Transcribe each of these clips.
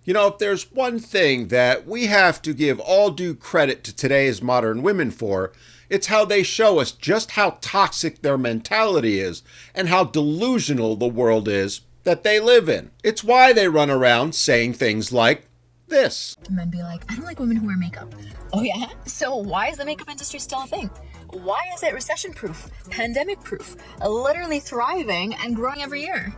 You know, if there's one thing that we have to give all due credit to today's modern women for, it's how they show us just how toxic their mentality is and how delusional the world is that they live in. It's why they run around saying things like this. Men be like, I don't like women who wear makeup. Oh yeah? So why is the makeup industry still a thing? Why is it recession proof, pandemic proof, literally thriving and growing every year?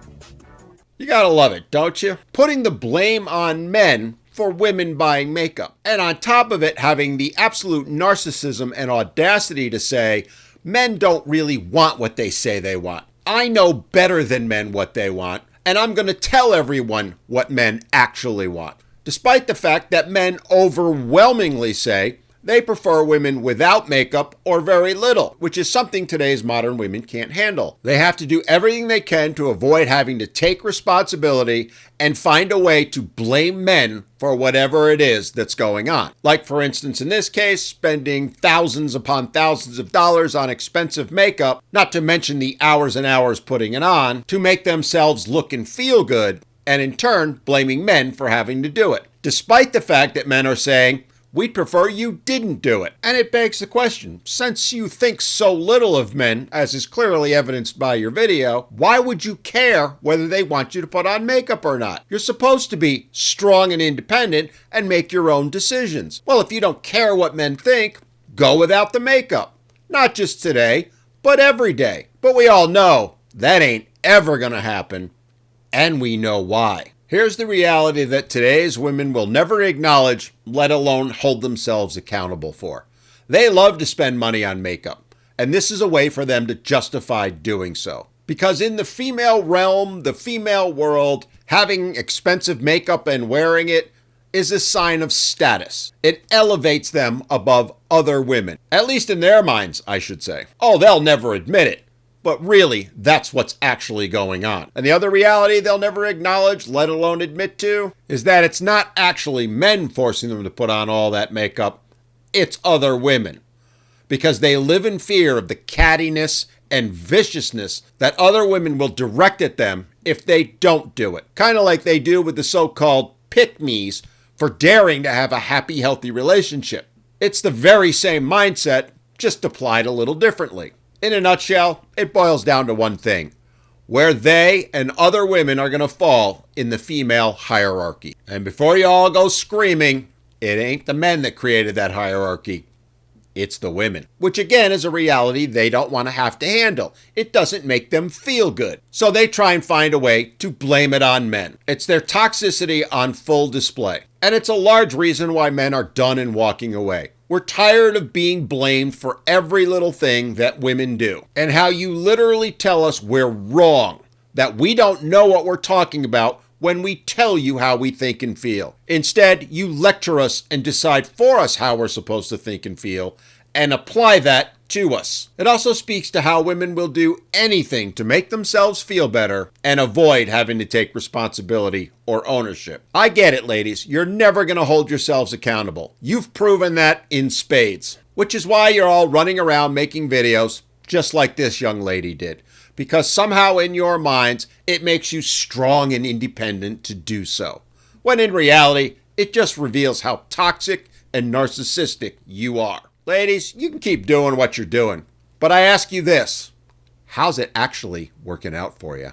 You gotta love it, don't you? Putting the blame on men for women buying makeup. And on top of it, having the absolute narcissism and audacity to say, men don't really want what they say they want. I know better than men what they want, and I'm gonna tell everyone what men actually want. Despite the fact that men overwhelmingly say they prefer women without makeup or very little, which is something today's modern women can't handle. They have to do everything they can to avoid having to take responsibility and find a way to blame men for whatever it is that's going on. Like, for instance, in this case, spending thousands upon thousands of dollars on expensive makeup, not to mention the hours and hours putting it on, to make themselves look and feel good, and in turn, blaming men for having to do it. Despite the fact that men are saying, we'd prefer you didn't do it. And it begs the question, since you think so little of men, as is clearly evidenced by your video, why would you care whether they want you to put on makeup or not? You're supposed to be strong and independent and make your own decisions. Well, if you don't care what men think, go without the makeup. Not just today, but every day. But we all know that ain't ever gonna happen, and we know why. Here's the reality that today's women will never acknowledge, let alone hold themselves accountable for. They love to spend money on makeup, and this is a way for them to justify doing so. Because in the female realm, the female world, having expensive makeup and wearing it is a sign of status. It elevates them above other women. At least in their minds, I should say. Oh, they'll never admit it. But really, that's what's actually going on. And the other reality they'll never acknowledge, let alone admit to, is that it's not actually men forcing them to put on all that makeup. It's other women. Because they live in fear of the cattiness and viciousness that other women will direct at them if they don't do it. Kind of like they do with the so-called pick-me's for daring to have a happy, healthy relationship. It's the very same mindset, just applied a little differently. In a nutshell, it boils down to one thing: where they and other women are going to fall in the female hierarchy. And before you all go screaming, it ain't the men that created that hierarchy. It's the women. Which again is a reality they don't want to have to handle. It doesn't make them feel good. So they try and find a way to blame it on men. It's their toxicity on full display. And it's a large reason why men are done and walking away. We're tired of being blamed for every little thing that women do, and how you literally tell us we're wrong, that we don't know what we're talking about when we tell you how we think and feel. Instead, you lecture us and decide for us how we're supposed to think and feel, and apply that to us. It also speaks to how women will do anything to make themselves feel better and avoid having to take responsibility or ownership. I get it, ladies. You're never going to hold yourselves accountable. You've proven that in spades, which is why you're all running around making videos just like this young lady did. Because somehow in your minds, it makes you strong and independent to do so. When in reality, it just reveals how toxic and narcissistic you are. Ladies, you can keep doing what you're doing, but I ask you this: how's it actually working out for you?